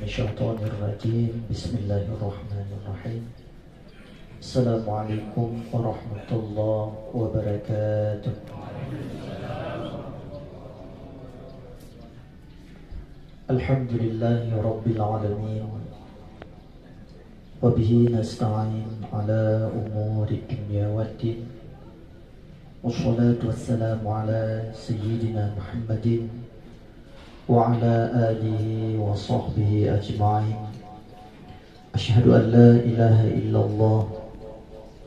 الشيطان الرجيم بسم الله الرحمن الرحيم السلام عليكم ورحمة الله وبركاته. الحمد لله رب العالمين وبه نستعين على أمور الدنيا والدين والصلاة والسلام على سيدنا محمد وعلى آله وصحبه أجمعين. أشهد أن لا إله إلا الله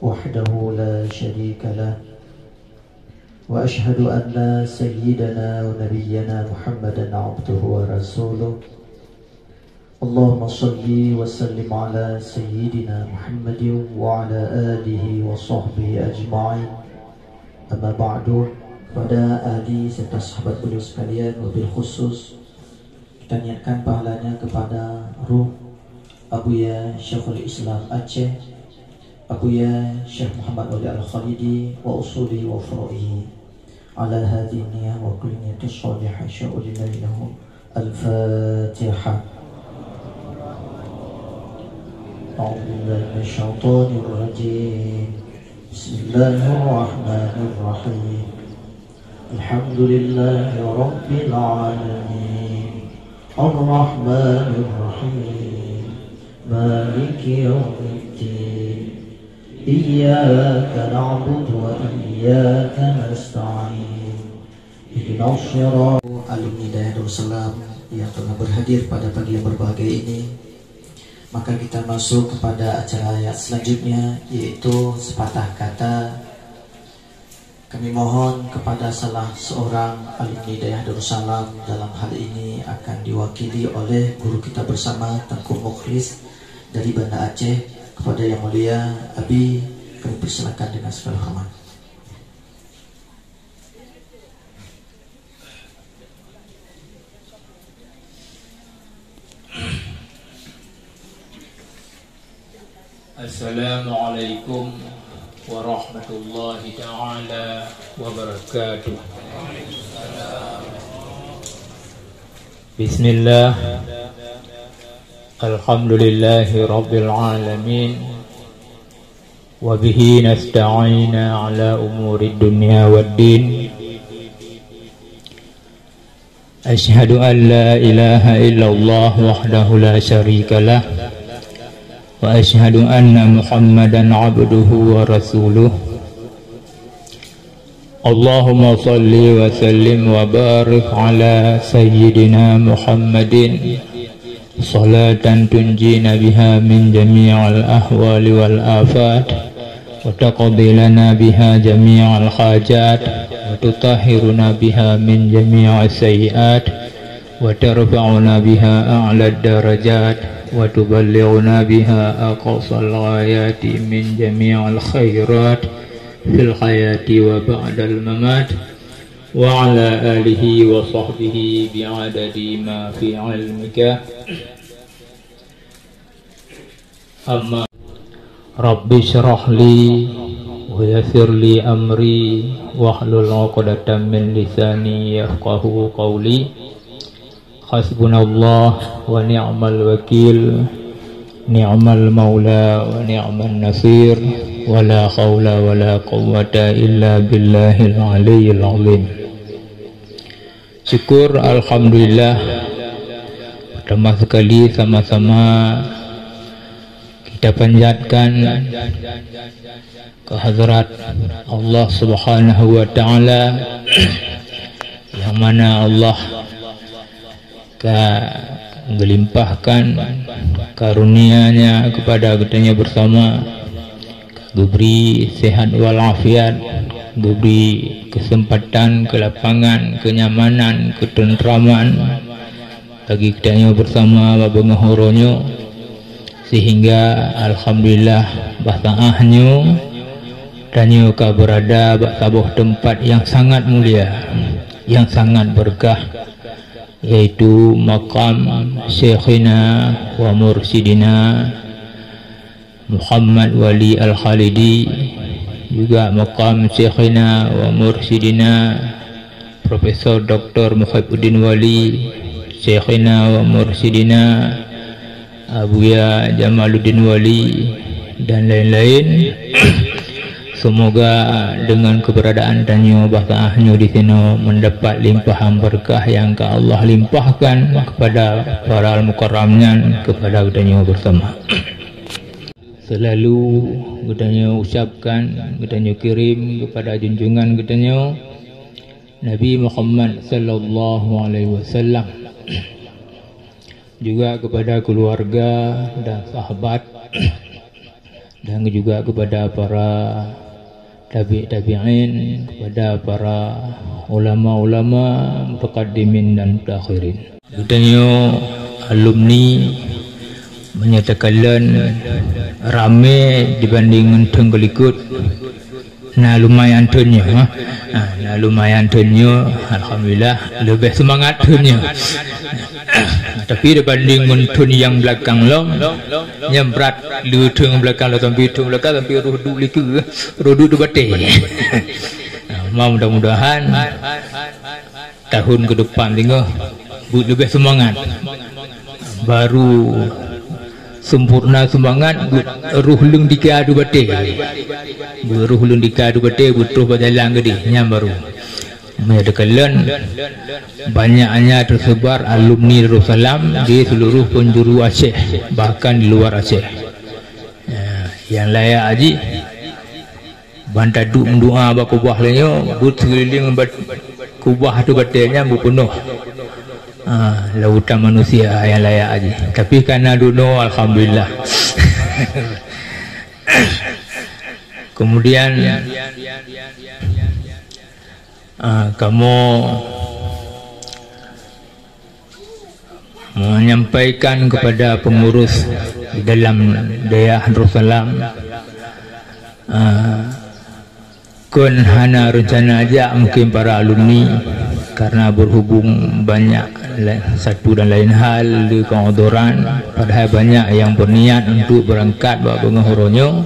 وحده لا شريك له وأشهد أن سيدنا ونبينا محمدا عبده ورسوله. اللهم صل وسلم على سيدنا محمد وعلى آله وصحبه أجمعين. Amma ba'du, pada ahli serta sahabat beliau sekalian, wabil khusus kita niatkan pahalanya kepada ruh Abuya Syekhul Islam Aceh, Abuya Syekh Muhammad Wali Al-Khalidi wa usuli wa furu'ihi ala hadhihi niyah wa kulli niyatin shalihah sya'ulillahi lahum. Al-Fatiha. A'udzu billahi minasyaitonir rajim. Bismillahirrahmanirrahim. Alhamdulillahi rabbil alamin. Ar-Rahmanir Rahim. Maliki yaumiddin. Iyyaka na'budu wa iyyaka nasta'in. Ihdinas shiratal alumni Daya Darussalam yang tengah berhadir pada pagi yang berbahagia ini. Maka kita masuk kepada acara ayat selanjutnya, yaitu sepatah kata. Kami mohon kepada salah seorang alumni Daya Darussalam, dalam hal ini akan diwakili oleh guru kita bersama Tengku Mukhlis dari Banda Aceh, kepada Yang Mulia Abi, kami persilakan dengan segala hormat. Assalamualaikum warahmatullahi ta'ala wabarakatuh. Bismillah. Alhamdulillahi rabbil alamin. Wabihi nasta'ina ala umuri dunya waddin. Ashhadu an la ilaha illallah wahdahu la syarika lah. Wa ashhadu anna Muhammadan abduhu wa rasuluh. Allahumma salli wa sallim wa barik ala sayyidina Muhammadin salatan tunjina biha min jami'al ahwali wal afat wa taqdi lana biha jami'al hajat wa tutahhiruna biha min jami'as sayyi'at wa tarfa'una biha a'la darajat wa tuballighuna biha aqsal ghayati min jami'il khairat fil hayati wa ba'dal mamat wa ala alihi wa sahbihi bi'adadi ma fi ilmika. Amma Rabbi syrah li wa yassir li amri wahlul 'uqdatam min lisani yafqahu qawli. Hasbunallah wa ni'mal wakil, ni'mal maula wa ni'man nasir, wa la khawla wa la quwwata illa billahil aliyyil azim. Syukur alhamdulillah, pertama sekali sama-sama kita panjatkan kehadrat Allah Subhanahu wa ta'ala, yang mana Allah melimpahkan karunia-Nya kepada kitanya bersama, diberi sehat walafiat, diberi kesempatan, kelapangan, kenyamanan, ketentraman bagi kitanya bersama babengahoronya, sehingga alhamdulillah bahtaahnya tanya ka berada sebuah tempat yang sangat mulia, yang sangat berkah, yaitu makam Syekhina wa Mursidina Muhammad Wali Al-Khalidi, juga makam Syekhina wa Mursidina Profesor Dr. Muhibbuddin Wali, Syekhina wa Mursidina Abuya Jamaluddin Wali dan lain-lain. Semoga dengan keberadaan tanyo bahkannya di sini mendapat limpahan berkah yang Allah limpahkan kepada para al-mukarramnya, kepada tanyo bersama. Selalu tanyo ucapkan, tanyo kirim kepada junjungan tanyo Nabi Muhammad sallallahu alaihi wasallam, juga kepada keluarga dan sahabat, dan juga kepada para tabi'in, kepada para ulama-ulama mutaqaddimin dan mutakhirin. Katanya alumni menyatakan ramai dibanding tenggelikut. Nah lumayan tunnya, nah lumayan tunnya, alhamdulillah lebih semangat tunnya. Tapi dibanding mentun yang belakang lo, yang berat luteng belakang lo, tapi tung belakang tapi roh dulu ke, roh dulu bate. Mudah-mudahan tahun ke depan tinggal lebih semangat, baru sempurna semangat, ruh lung dikadu bate, ruh lung dikadu bate, butuh berjalan gede, yang baru. Menyatakan banyaknya tersebar alumni Darussalam di seluruh penjuru Aceh, bahkan di luar Aceh. Yang layak haji bantadu doa bakubah lainnya, but sekeliling kubah tu batenya berpenuh lautan manusia yang layak haji. Tapi karena duno alhamdulillah. Kemudian kamu menyampaikan kepada pengurus di dalam daerah Darussalam, kun hana rencana aja mungkin para alumni, karena berhubung banyak satu dan lain hal di keodoran, padahal banyak yang berniat untuk berangkat bawa pengahuronyo,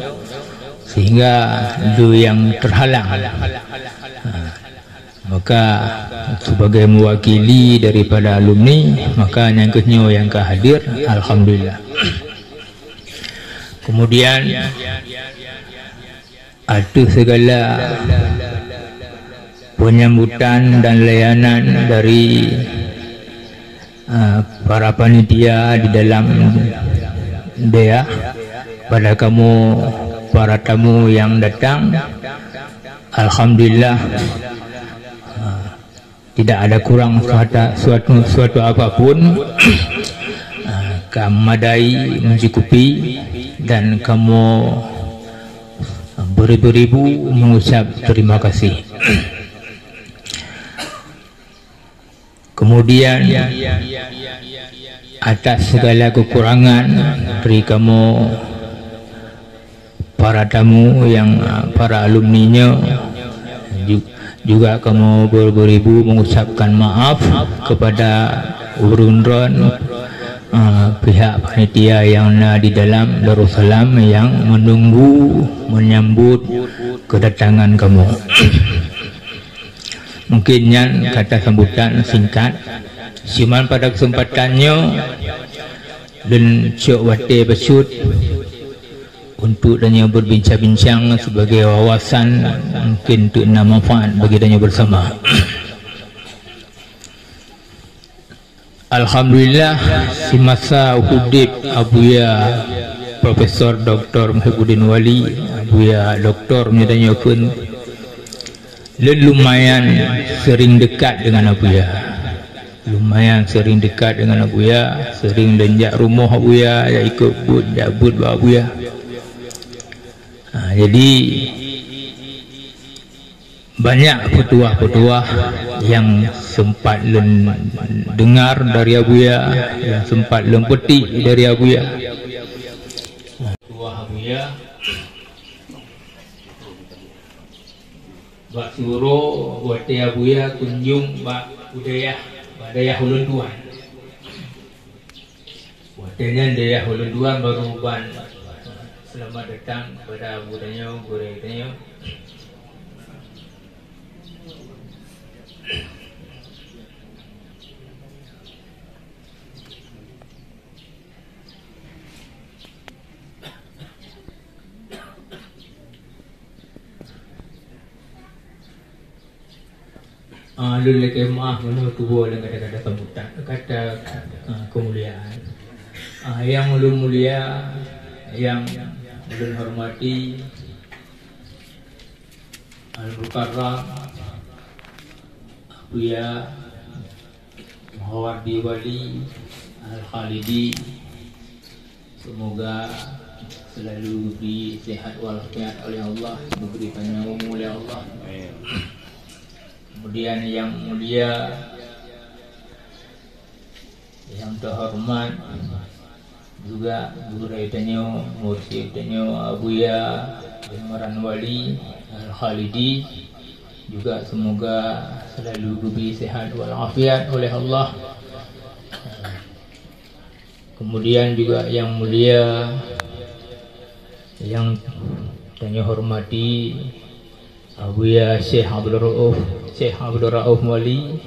sehingga itu yang terhalang. Maka sebagai mewakili daripada alumni, maka yang kenyo yang hadir, alhamdulillah. Kemudian ada segala penyambutan dan layanan dari para panitia di dalam daerah pada kamu para tamu yang datang, alhamdulillah. Tidak ada kurang suatu apapun, kamu madai mencukupi, dan kamu beribu-ribu mengucap terima kasih. Kemudian atas segala kekurangan dari kamu para tamu yang para alumninya, juga kamu beribu mengucapkan maaf kepada urun-urun pihak panitia yang ada di dalam Darussalam yang menunggu menyambut kedatangan kamu. Mungkin yang kata sambutan singkat, cuman pada kesempatannya dan Cik Wate Besut untuk danya berbincang-bincang sebagai wawasan, mungkin untuk manfaat bagi danya bersama. Alhamdulillah, semasa hudib Abuya Profesor Dr. Muhibbuddin Wali, Abuya Doktor menyadanya pun lumayan sering dekat dengan Abuya. Lumayan sering dekat dengan Abuya, sering lenjak rumah Abuya, ya ikut but Abuya. Jadi banyak petuah-petuah yang sempat dengar dari Abuya, yang sempat petik dari Abuya. Petuah Abuya bak suruh buat Abuya kunjung bak budaya Ulun Duan. Buatnya daya Ulun Duan baru ban. Selamat datang kepada budaya goreng-goreng. Lul kemah mana tua dengan kata-kata sambutan, kata kemuliaan. Yang ulun mulia, yang ulun hormati, Al-Mukarram Abuya Mahawardi Wali Al-Khalidi, semoga selalu diberi sehat walafiat oleh Allah, diberi panjang umur oleh Allah. Kemudian yang mulia, yang terhormat juga guru tanyo, mursyid tanyo Abuya Jamaran Wali Al-Khalidi, juga semoga selalu diberi sehat walafiat oleh Allah. Kemudian juga yang mulia, yang tanyo hormati Abuya Syekh Abdul Rauf Wali,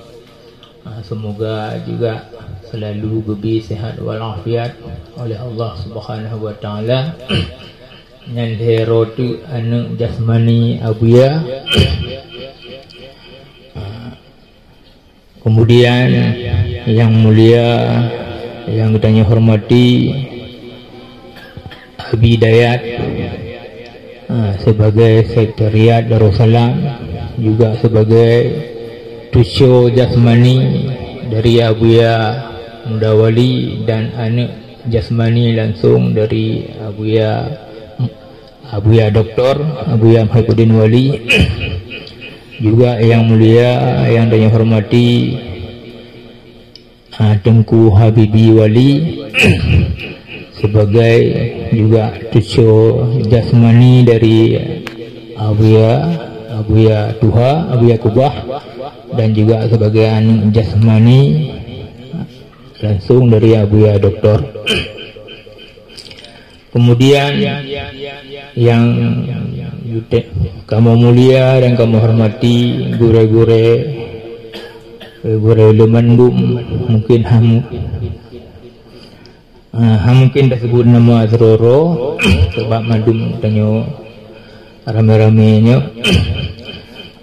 semoga juga selalu diberi sehat walafiat oleh Allah Subhanahu wa taala. Yang herotu anak jasmani Abuya. Kemudian yang mulia, yang kita hormati Abi Dayat sebagai sekretariat Darussalam, juga sebagai tusyo jasmani dari Abuya Mudawali, dan anak jasmani langsung dari Abuya Doktor Abuya Muhyiddin Wali. Juga yang mulia, yang saya hormati Tengku Habibi Wali sebagai juga tusyo jasmani dari Abuya Tuha, Abuya Kubah, dan juga sebagai anak jasmani langsung dari Abuya Doktor. Kemudian yang kamu mulia dan kamu hormati gure-gure Lemandum, mungkin mungkin dah sebut nama Azroro sebab Mandum tanyo rame-ramenya,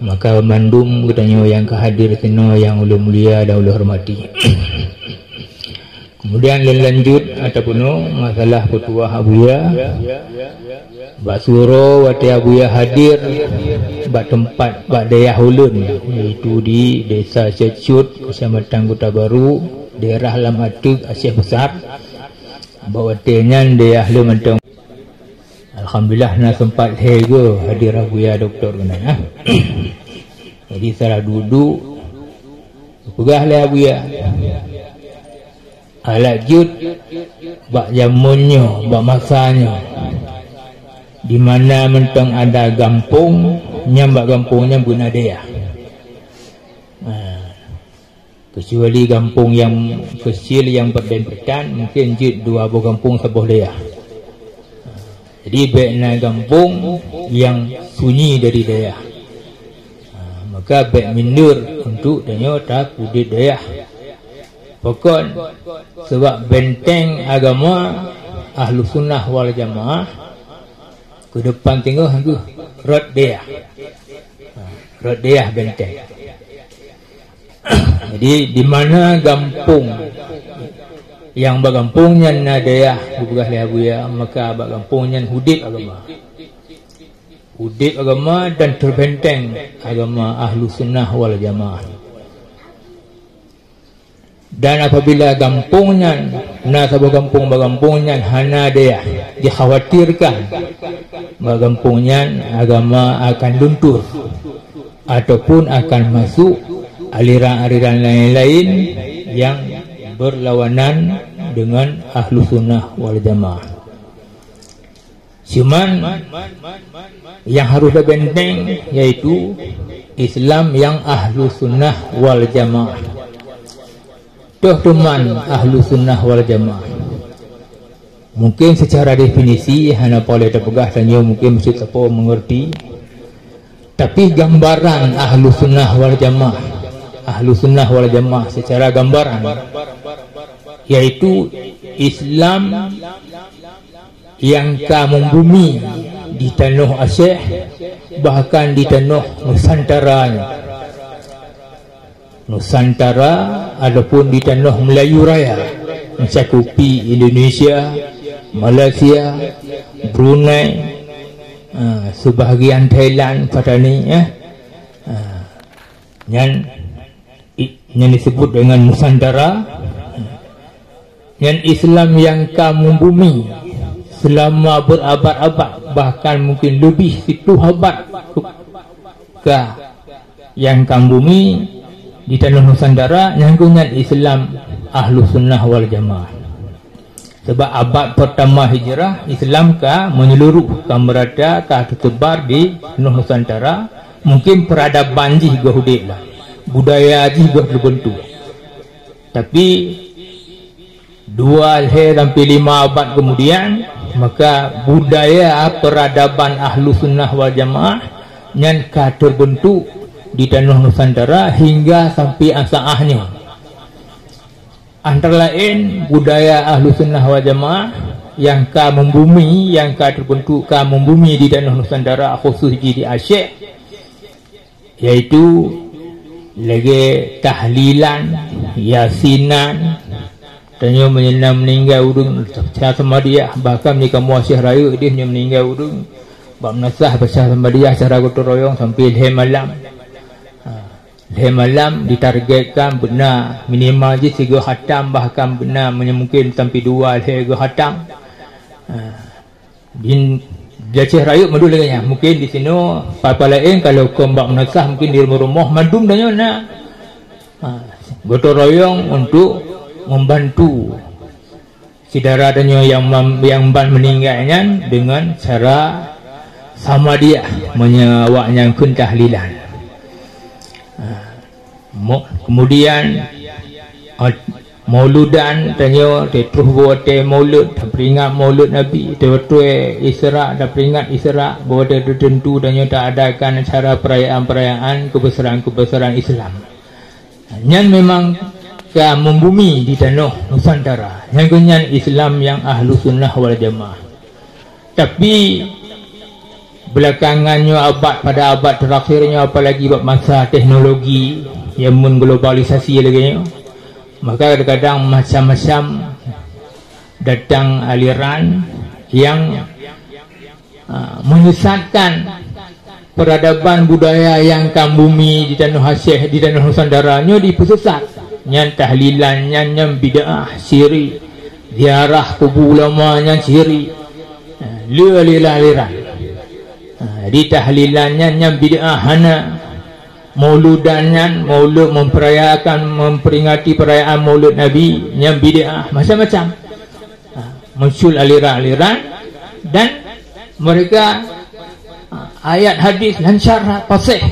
maka Mandum tanyo yang kehadir sini yang ulun mulia dan ulun hormati. Kemudian lanjut ataupun masalah petuah Abuya Bak Suro wati Abuya hadir bak tempat bak daerah ulun, iaitu di Desa Cecut, Kecamatan Kota Baru, daerah Lam Atuk, Aceh Besar. Bawatinya daerah Lemantong. Alhamdulillah na sempat hego hadir Abuya Doktor kena. Jadi saya duduk pegahlah Abuya. Alat jud bak jamunnya, bak masanya, di mana mentang ada gampung, nyambak gampungnya guna dia. Kecuali gampung yang kecil yang berdempetan, mungkin jud dua buah gampung sebuah dia. Jadi baiknya gampung yang sunyi dari dia, maka baik mindur untuk tanya tak kudit dia. Pokok sebab benteng agama Ahlu Sunnah wal Jamaah ke depan tengok tu Rodiyah benteng. Jadi di mana gampung yang bagampungnya nadayah bukan Abuya, maka bagampungnya hudib agama dan terbenteng agama Ahlu Sunnah wal Jamaah. Dan apabila gampungnya nasabah gampungnya hana dia dikhawatirkan gampungnya agama akan luntur ataupun akan masuk aliran-aliran lain-lain yang berlawanan dengan Ahlu Sunnah wal Jamaah. Cuman yang harus benteng yaitu Islam yang Ahlu Sunnah wal Jamaah. Teman Ahlu Sunnah wal Jamaah. Mungkin secara definisi hanya boleh terpegah tanya mungkin mesti siapa mengerti. Tapi gambaran Ahlu Sunnah wal Jamaah, Ahlu Sunnah wal Jamaah secara gambaran yaitu Islam yang membumi di tanah Aceh, bahkan di tanah Nusantara. Nusantara ataupun di tanah Melayu Raya, mencakupi Indonesia, Malaysia, Brunei, sebahagian Thailand pada ni yang disebut dengan Nusantara. Yang Islam yang kamu bumi selama berabad-abad, bahkan mungkin lebih 10 abad ke yang kamu bumi di tanah Nusantara nyangkungan Islam Ahlus Sunnah wal Jamaah. Sebab abad pertama hijrah Islam ka menyeluruh, ka merata, ka tersebar di tanah Nusantara. Mungkin peradaban juga hudik lah, budaya juga terbentuk. Tapi 2 sampai 5 abad kemudian, maka budaya peradaban Ahlus Sunnah wal Jamaah yang ka terbentuk di tanah Nusantara hingga sampai asaahnya. Antara lain budaya Ahlus Sunnah wal Jamaah yang ka membumi, yang ka terbentuk, ka membumi di tanah Nusantara, khusus di Aceh, yaitu lagi tahlilan, yasinan, tanya meninggal urung sama dia, bahkan ni kamu Asyih Raya dia meninggal urung bab nasah besar sama dia secara gotong royong sampai leh malam. Leh malam ditargetkan benar minimal je 3 khatam, bahkan benar mungkin sampai 2 leh khatam. Din Aceh Raya madu lagi nya. Mungkin di sini apa lain kalau ke bab nasah mungkin di rumah madum danyo nak gotong royong untuk membantu saudara danyo yang meninggalnya dengan cara sama dia menyawaknya kun tahlilan. Kemudian mauludan danyo terus buat maulud, peringat maulud Nabi, betul Isra, dah peringat Isra, buat tertentu danyo tak adakan cara perayaan-perayaan kebesaran-kebesaran Islam. Yang memang membumi di tanah Nusantara yang kenyan Islam yang Ahlus Sunnah wal Jamaah. Tapi belakangannya pada abad terakhirnya, apalagi buat masa teknologi yang mengglobalisasi lagi, maka kadang-kadang macam-macam datang aliran yang menyesatkan peradaban budaya yang kambumi di tanah Aceh, di tanah Nusantara nya dipesesat. Yang tahlilan yang bid'ah syirik, ziarah kubur ulama yang syirik, liran. Di tahlilannya yang bid'ah hana, mauludannya, maulud memperingati perayaan maulud Nabi yang bid'ah, macam-macam. Muncul aliran-aliran dan mereka ayat hadis lancar fasih,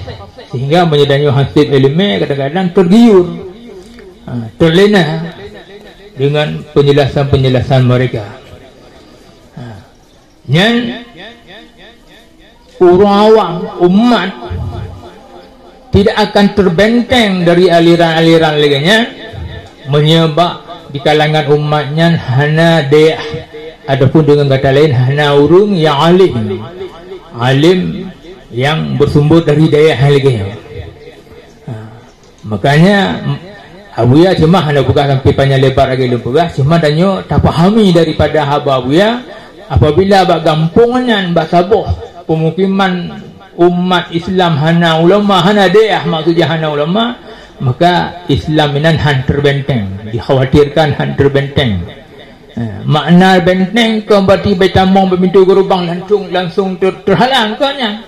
sehingga menjadinya hasil ilmu kadang-kadang tergiur, terlena dengan penjelasan-penjelasan mereka. Yang orang awam, umat tidak akan terbenteng dari aliran-aliran lainnya, menyebab di kalangan umatnya hana dia, adapun dengan kata lain hana urung yang alim yang bersumber dari daya lainnya. Makanya Abuya cuma hendak buka sampai panjang lebar lagi lupa, cuma danyo tak fahami daripada haba Abuya apabila bak gampungan bak sabuh pemukiman umat Islam hana ulama, hana daerah, maksudnya hana ulama, maka Islam ini han terbenteng, dikhawatirkan han terbenteng. Makna benteng kau berarti betamong berpintu gerubang langsung terhalang kanya.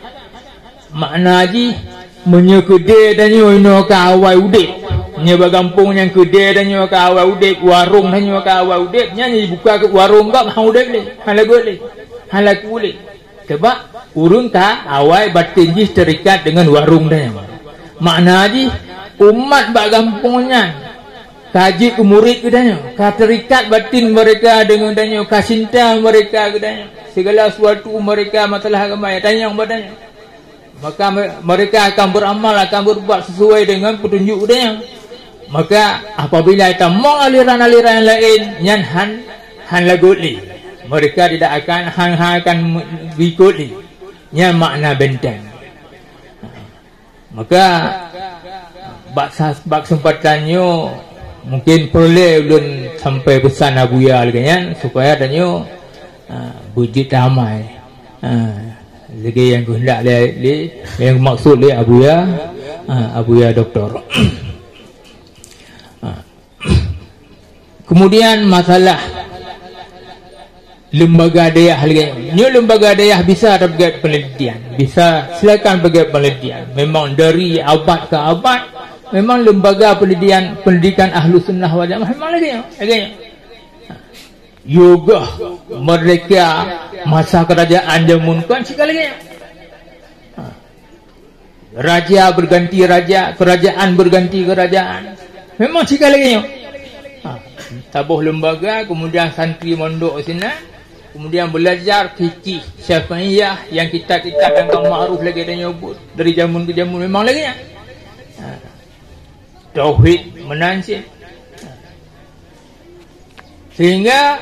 Makna haji menyekede danyo ino ka awai udip, nya bagampung yang kede danyo ka awai udip, warung danyo ka awai udip, nya buka ke warung kau hang udip le, halagu le, halaku le. Sebab urung ka awai batin jis terikat dengan warung danyo. Makna haji umat bagampungnya kaji ke murid ke danyo, ka terikat batin mereka dengan danyo, ka cinta mereka ke danyo, segala sesuatu mereka masalah agama ya tanya badannya, maka mereka akan beramal, akan berbuat sesuai dengan petunjuk dia. Maka apabila kita mau aliran-aliran lain yang han laguli, mereka tidak akan akan mengikuti yang makna benteng. Maka bak kesempatannya mungkin boleh ulun sampai pesan abuya lagi kan supaya danyo wujud damai. Lagi yang kehendak yang maksud abuya doktor. Kemudian masalah lembaga dayah lagi. Ni lembaga dayah bisa terbagai penelitian, bisa silakan bagi penelitian. Memang dari abad ke abad, memang lembaga pendidikan ahlu sunnah wal jamaah memang lagi. Yoga mereka masa kerajaan jamun kan sekali lagi. Raja berganti raja, kerajaan berganti kerajaan. Memang sekali lagi. Tabuh lembaga, kemudian santri mondok sini, kemudian belajar fikih Syafi'iyah yang kitab-kitab yang ma'ruf lagi ada nyebut dari jamun ke jamun memang lagi. Tauhid menansih. Sehingga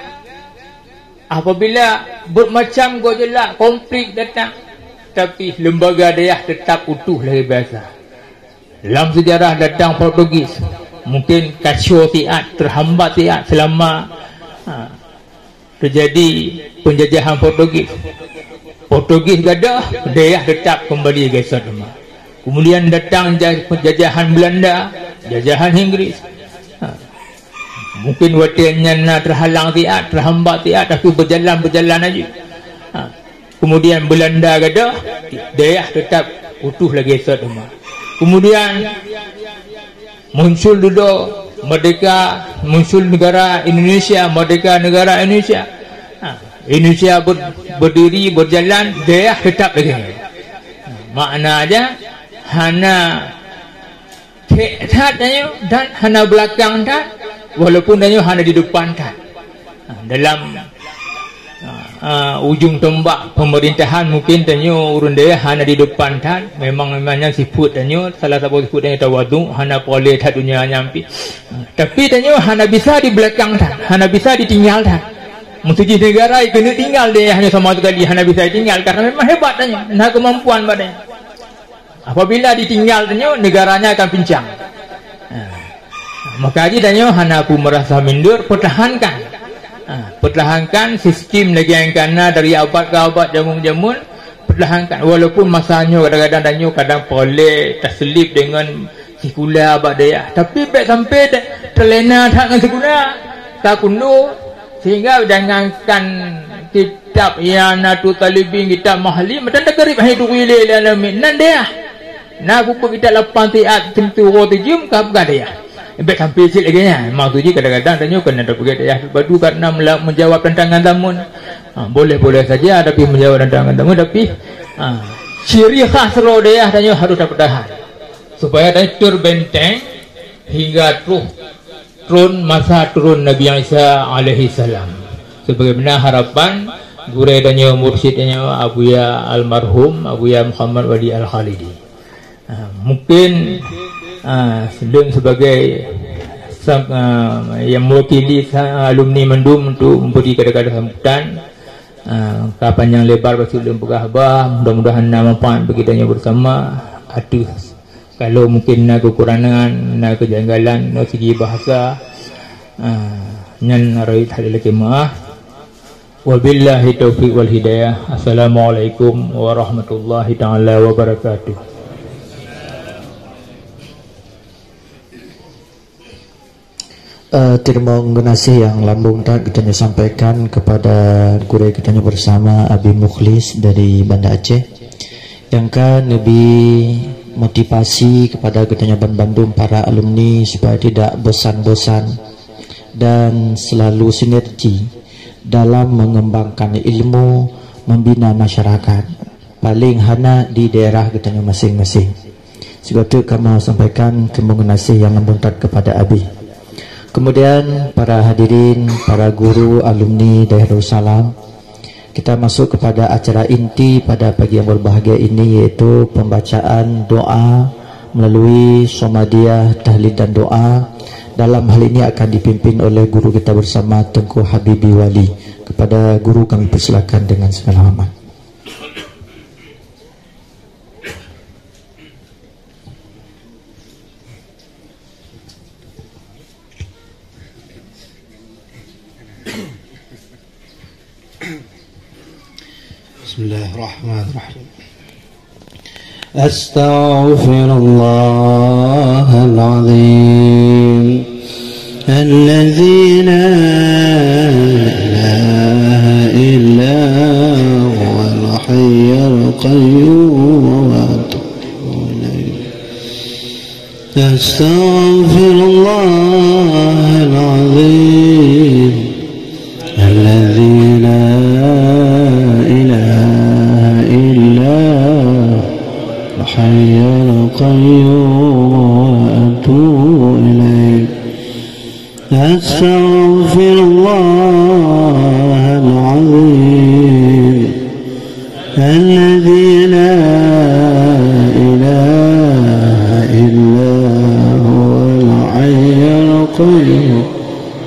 apabila bermacam gejolak konflik datang, tapi lembaga dayah tetap utuh lagi biasa. Dalam sejarah datang Portugis, mungkin kacau tiat, terhambat tiat selama terjadi penjajahan Portugis. Portugis gadah, dayah tetap kembali ke Sadma. Kemudian datang penjajahan Belanda, jajahan Inggris. Mungkin waktunya terhalang tiat, terhambat tiat, tapi berjalan aja. Kemudian Belanda gadah, dayah tetap utuh lagi Sadma. Kemudian muncul duduk merdeka, muncul negara Indonesia, merdeka negara Indonesia. Indonesia berdiri, berjalan, dayah tetap lagi. Makna aja hana tat dan hana belakang tat, walaupun danyo hana di depan tat. Dalam ujung tombak pemerintahan mungkin danyo urun daya hana di depan tat, memangnya sifat danyo salah satu sifat danyo tawadu, hana boleh tat dunia nyampi. Tapi danyo hana bisa di belakang tat, hana bisa ditinggal tat. Musuh negara kena tinggal dia hanya sama sekali hana bisa ditinggal karena memang hebat danyo, nah kemampuan badannya. Apabila ditinggal danyo negaranya akan pincang. Maka aja danyo hana aku merasa mundur, pertahankan. Pertahankan sistem lagi yang kana dari abad ke abad jamun-jamun, pertahankan walaupun masanya kadang-kadang danyo kadang boleh terselip dengan sekula abad daya, tapi baik sampai terlena tak dengan sekula tak kundu, sehingga jangankan kitab Ianatul Talibin, kitab Mahli macam tak kerip hidup wilil alamin nan daya na buku kitab 8 tiat tentu rotijum ka daya. Baik sampai sikit lagi ya. Maksudnya kadang-kadang tanya kena ada pergi dayah batu karena menjawab tantangan tamun. Boleh-boleh saja tapi menjawab tantangan tamun, tapi ciri khas roh dayah tanya harus dapat tahan. Supaya tanya terbenteng hingga turun masa turun Nabi Isa alaihi salam. Sebagaimana harapan guru tanya mursyidnya Abuya almarhum Abuya Muhammad Wali Al-Khalidi. Mungkin sedang sebagai yang mewakili alumni Mendum untuk memberi kata-kata sambutan kapan yang lebar bagi ulun pegahbah, mudah-mudahan nama manfaat bagi kita bersama. Ada kalau mungkin nak kekurangan, nak kejanggalan dari segi bahasa nyan raih halil kemah. Wabillahi taufiq wal hidayah. Assalamualaikum warahmatullahi taala wabarakatuh. Terima kasih yang lambung tak kita sampaikan kepada guru kita bersama Abi Mukhlis dari Banda Aceh yang kan lebih motivasi kepada kita Bandung para alumni supaya tidak bosan-bosan dan selalu sinergi dalam mengembangkan ilmu, membina masyarakat paling hana di daerah kita masing-masing. Sebab itu kami sampaikan terima kasih yang lambung tak kepada Abi. Kemudian para hadirin, para guru, alumni Darussalam, kita masuk kepada acara inti pada pagi yang berbahagia ini, yaitu pembacaan doa melalui Somadiyah Tahlil dan Doa. Dalam hal ini akan dipimpin oleh guru kita bersama Tengku Habibi Wali. Kepada guru kami persilakan dengan segala hormat. بسم الله الرحمن الرحيم. أستغفر الله العظيم الذي لا إله إلا هو الحي القيوم وأتوب إليه. أستغفر الله العظيم الذي لا إله إلا الحي القيوم وأتوب إليه. أستغفر الله العظيم الذي لا إله إلا هو الحي القيوم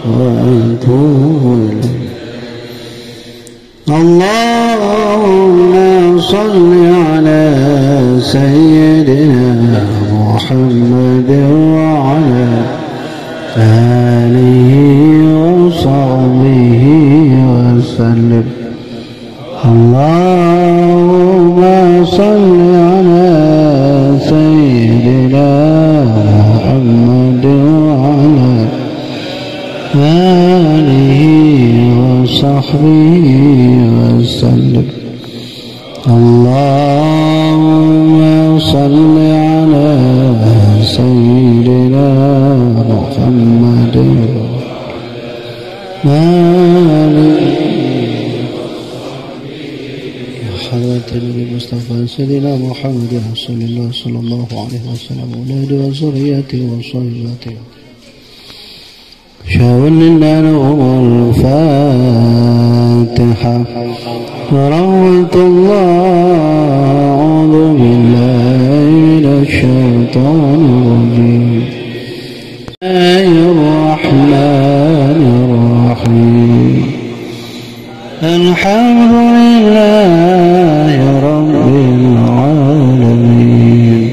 وأتوب إليه. اللهم صل على سيدنا محمد وعلى آله وصحبه وسلم. اللهم صل على سيدنا محمد وعلى آله وصحبه وسلم. اللهم صل على سيدنا محمد وآله حضرة المصطفى سيدنا محمد رسول الله صلى الله عليه وسلم وأولاده وذريته وصحبه شاور لله لهم الفاتحة. ورحمة الله. أعوذ بالله من الشيطان الرجيم. الرحمن الرحيم. الحمد لله رب العالمين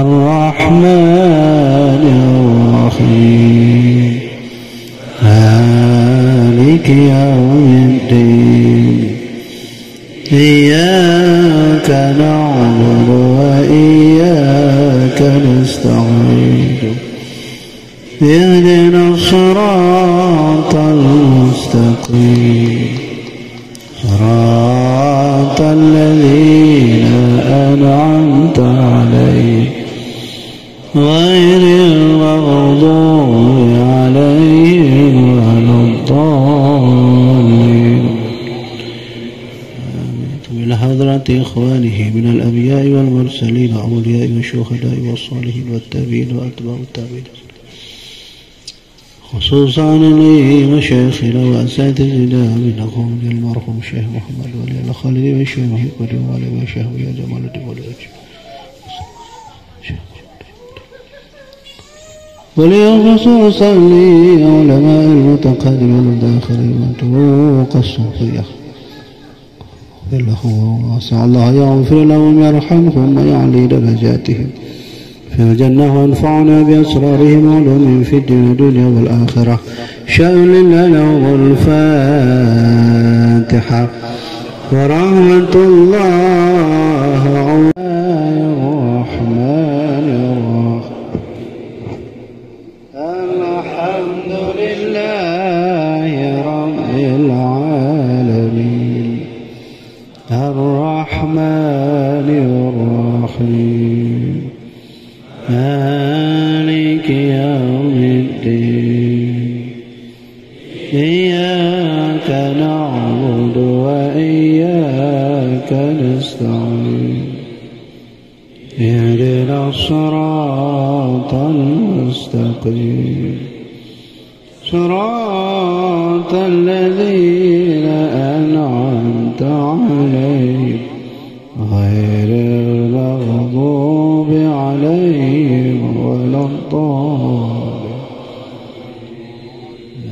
الرحمن الرحيم مالك يوم الدين. إياك نعبد وإياك نستعين. اهدنا الصراط المستقيم صراط الذين أنعمت عليهم غير المغضوب عليهم ولا الضالين. إلى حضرة إخوانه من الأنبياء والمرسلين والأولياء والشهداء والصالحين والتابعين وأتباع التابعين، خصوصا لمشايخنا وأساتذتنا من أخوهم المرحوم الشيخ محمد ولي الخالدي والشيخ محمد ولي والشيخ يا جمال الدين ولخصوصا لعلماء المتقدمين والمتأخرين وطرق الصوفية. وأسأل الله يغفر لهم ويرحمهم ويعلي درجاتهم في الجنة وينفعنا بأسرارهم وعلومهم في الدنيا والآخرة. شاء لله لهم الفاتحة. ورحمة الله الرحمن الرحيم. الحمد لله رب العالمين الرحمن الرحيم مالك يوم الدين. إياك نعبد وإياك نستعين. اهدنا الصراط المستقيم صراط الذين أنعمت عليهم غير المغضوب عليهم ولا الضالين.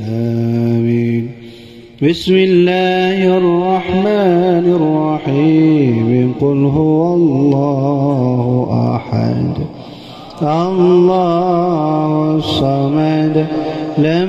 آمين. بسم الله الرحمن الرحيم. قل هو الله أحد الله الصمد لم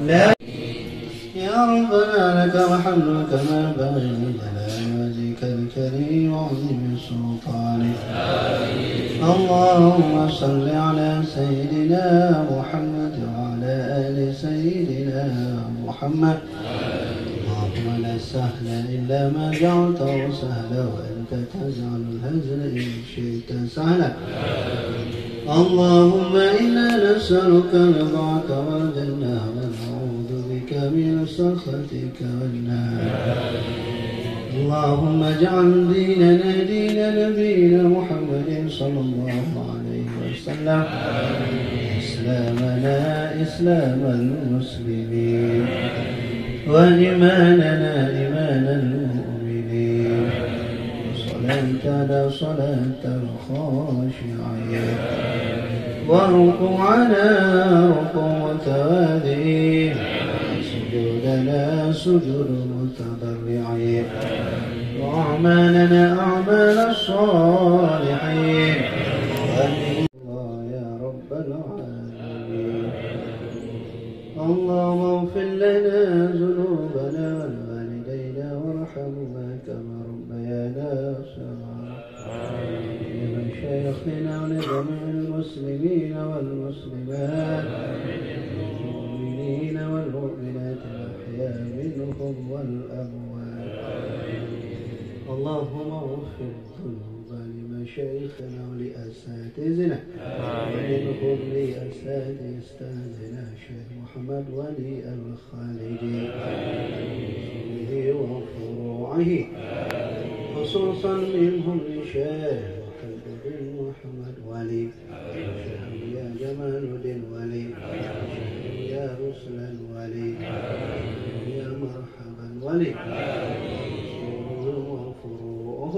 لا يا ربنا لك الحمد كما ينبغي لجلال وجهك الكريم وعظيم سلطانك. اللهم صل على سيدنا محمد وعلى آل سيدنا محمد. اللهم لا سهل إلا ما جعلته سهلا وأنت تجعل الهزل إن شئت سهلا. اللهم إنا نسألك رضاك والجنة ونعوذ بك من سخطك والنار. اللهم اجعل ديننا دين نبينا محمد صلى الله عليه وسلم، إسلامنا إسلام المسلمين، وإيماننا إيمان المؤمنين، وصلاتنا صلاة الخاشعين، وركوعنا ركوع متواضعين، وسجودنا سجود متضرعين، وأعمالنا أعمال الصالحين. الله يا رب العالمين. اللهم اغفر لنا ذنوبنا ولوالدينا وارحمنا كما ربيانا صغارا. لمشايخنا ولجميع المسلمين والمسلمات، المؤمنين والمؤمنات الأحياء منهم والأموات. اللهم اغفر ذنوب لمشايخنا ولأساتذتنا، ومنهم لأساتذتنا الشيخ محمد ولي الخالدي وفروعه، خصوصا منهم لشيخ محمد ولي، يا جمال الدين ولي، يا رسل ولي، يا مرحبا ولي وفروعه.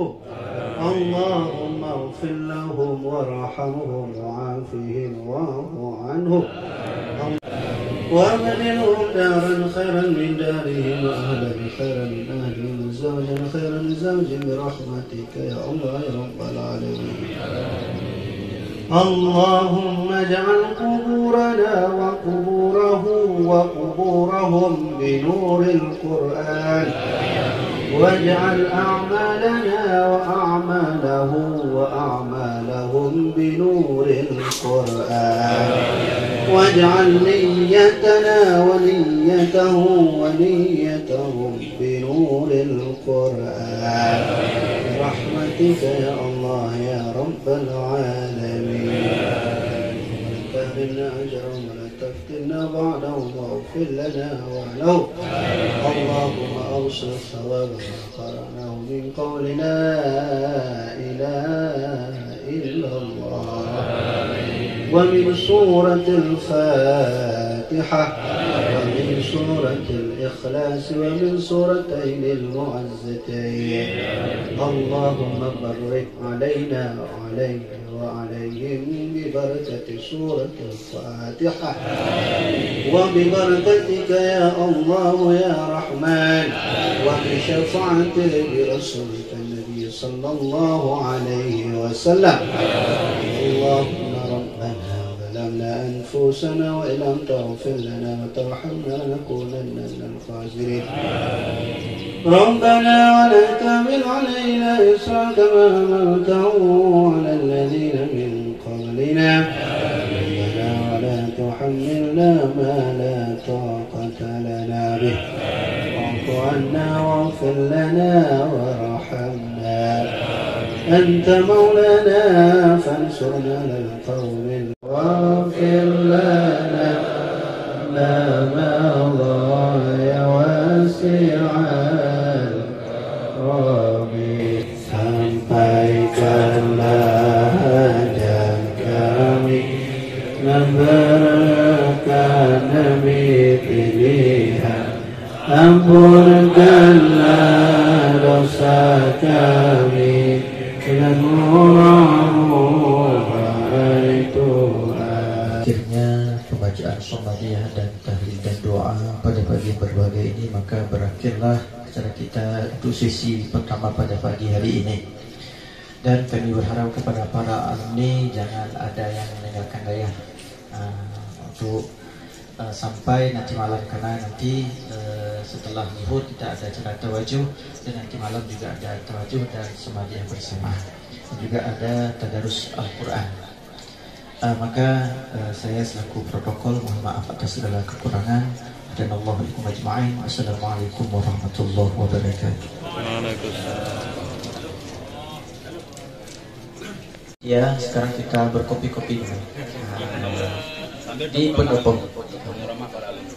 اللهم اغفر لهم وارحمهم وعافهم واعف عنهم، وابدلهم دارا خيرا من دارهم، واهلا خيرا من اهلهم، وزوجا خيرا من زوجهم، برحمتك يا الله يا رب العالمين. اللهم اجعل قبورنا وقبورهم بنور القرآن، واجعل أعمالنا وأعمالهم بنور القرآن، واجعل نيتنا ونيتهم بنور القرآن، برحمتك يا الله يا رب العالمين. ولا تهملنا أجرهم ولا تفتنا بعدهم، واغفر لنا ولهم. اللهم أوصل ثواب ما قرأناه من قول لا إله إلا الله، ومن سورة الفاتحة، ومن سورة الإخلاص، ومن سورتين المعزتين. اللهم بارك علينا وعليهم ببركة سورة الفاتحة، وببركتك يا الله يا رحمن، وبشفاعتك برسولك النبي صلى الله عليه وسلم. اللهم ربنا ظلمنا أنفسنا وإن لم تغفر لنا وترحمنا لنكونن من الخاسرين. ربنا ولا تحمل علينا إصرا كما حملته على الذين من قبلنا، ربنا ولا تحملنا ما لا طاقة لنا به، واعف عنا واغفر لنا وارحمنا، أنت مولانا فانصرنا على القوم. واغفر لنا ما مضى يا واسع الكرم، sampaikanlah hajat kami, memberkati Nabi pilihan, ampunkanlah dosa kami dengan murah-mu wahai Tuhan. Akhirnya pembacaan Shomadiyah dan tahlil dan doa pada pagi berbahagia ini, maka berakhirlah acara kita untuk sesi pertama pada pagi hari ini. Dan kami berharap kepada para alumni jangan ada yang meninggalkan daya untuk sampai nanti malam, karena nanti setelah zuhur kita ada acara tawajuh, dan nanti malam juga ada tawajuh dan sembahyang bersama, dan juga ada tadarus Al-Quran. Maka saya selaku protokol mohon maaf atas segala kekurangan, dan Allahu ajma'in. Assalamualaikum warahmatullahi wabarakatuh. Ya, sekarang kita berkopi-kopi di pendopo.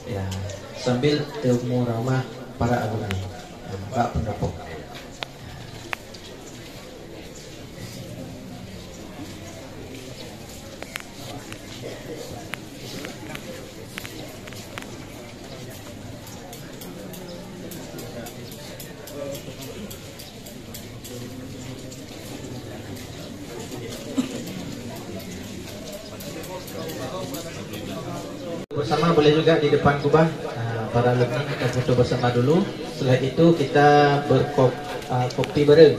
Ya, sambil ilmu ramah para alumni, Pak pendopo. Bersama boleh juga di depan kubah. Para alumni kita foto bersama dulu. Setelah itu kita berkopi bareng,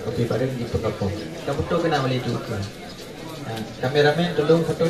kopi bareng di pendopo. Kita foto kena boleh juga. Kameramen tolong foto.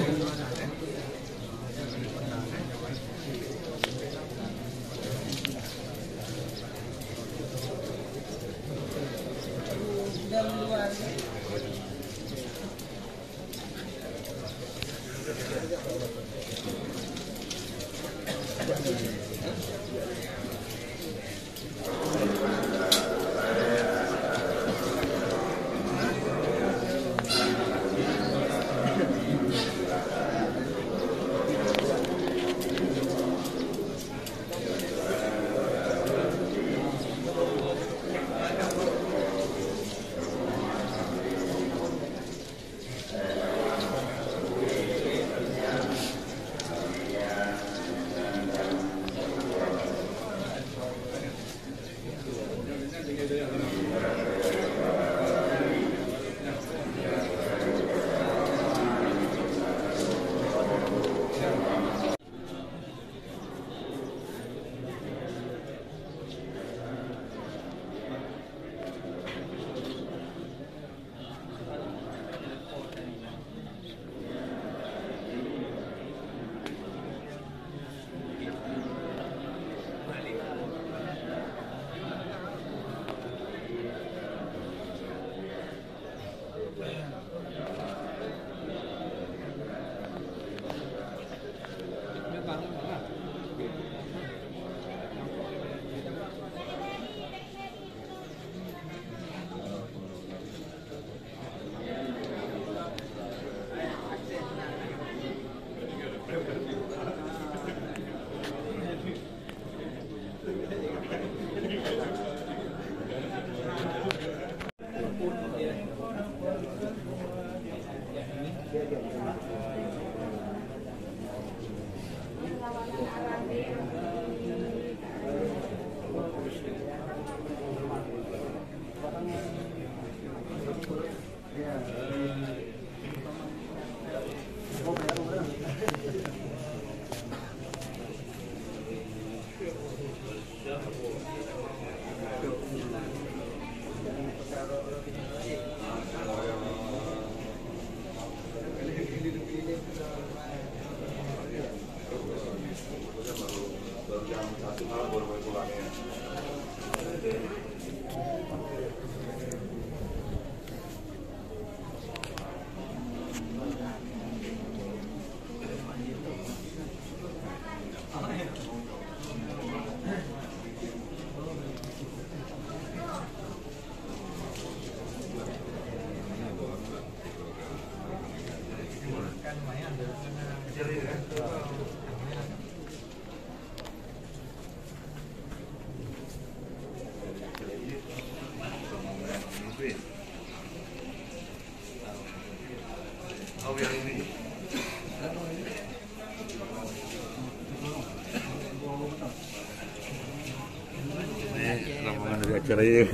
Rombongan dari acara ya.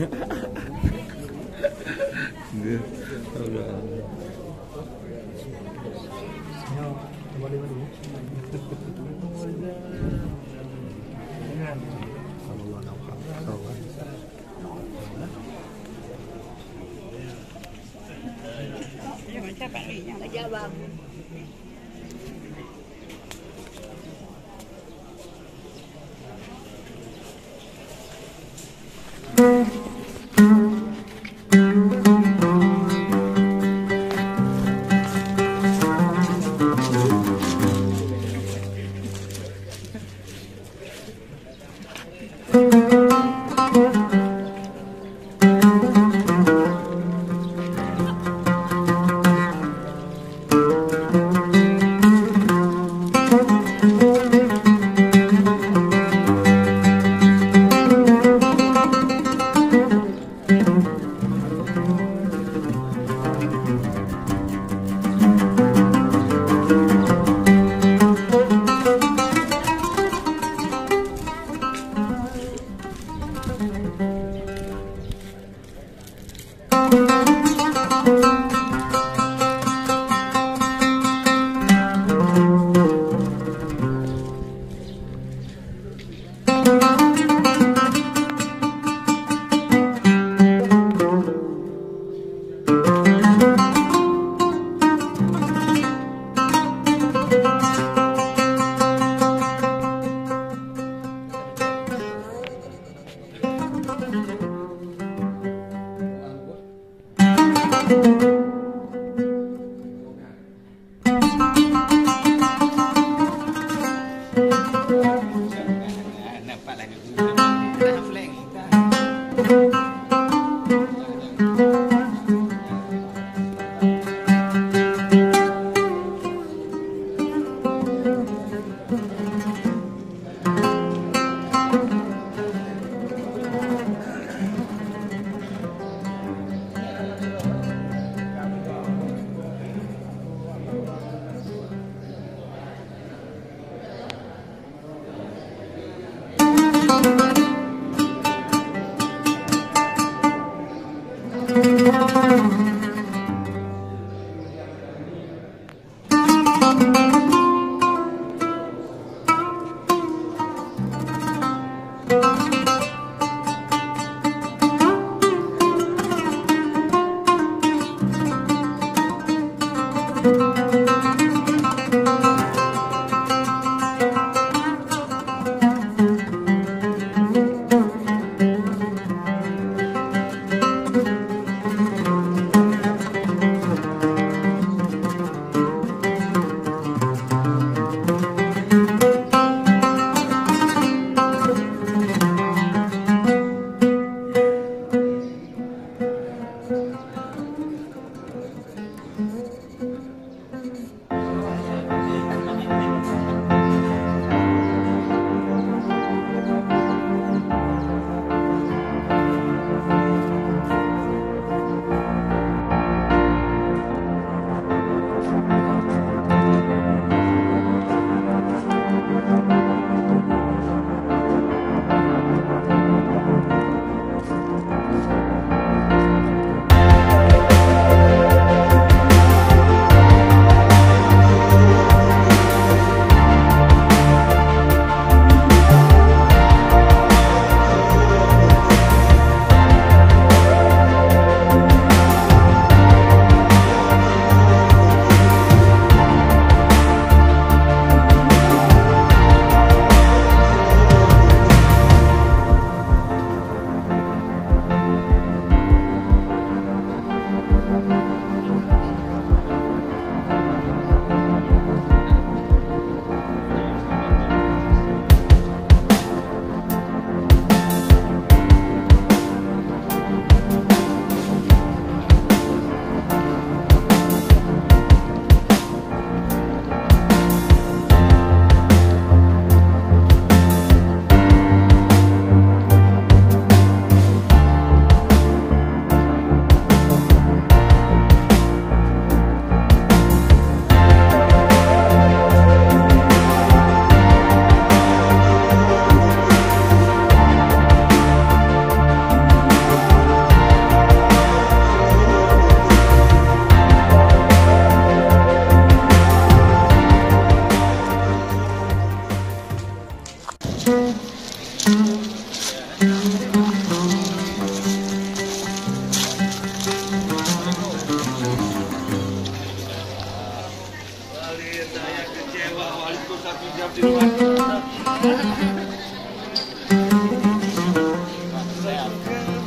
Saya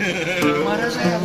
Marah saya.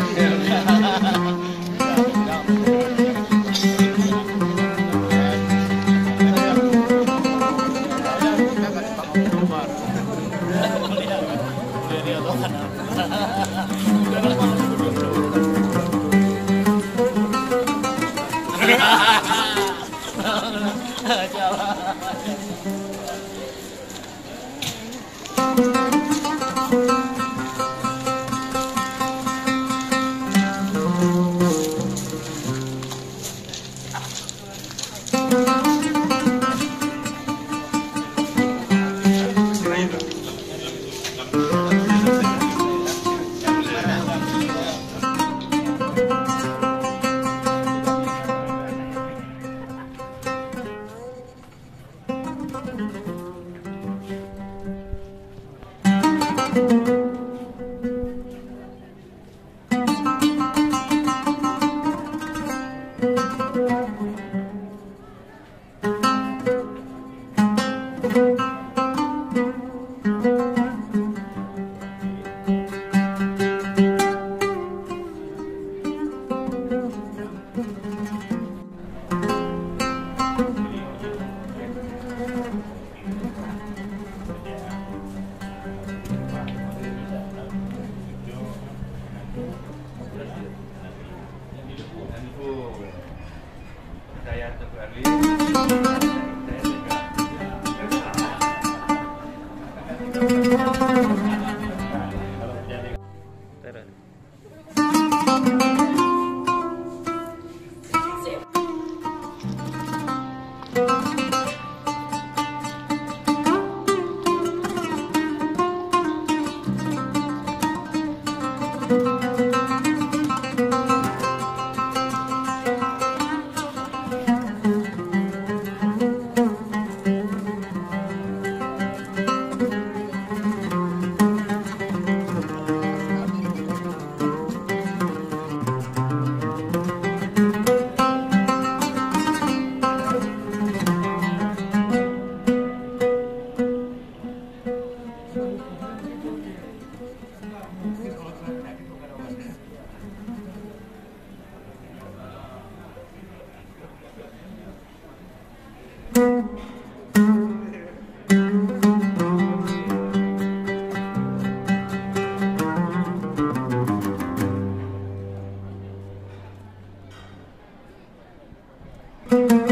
Thank you.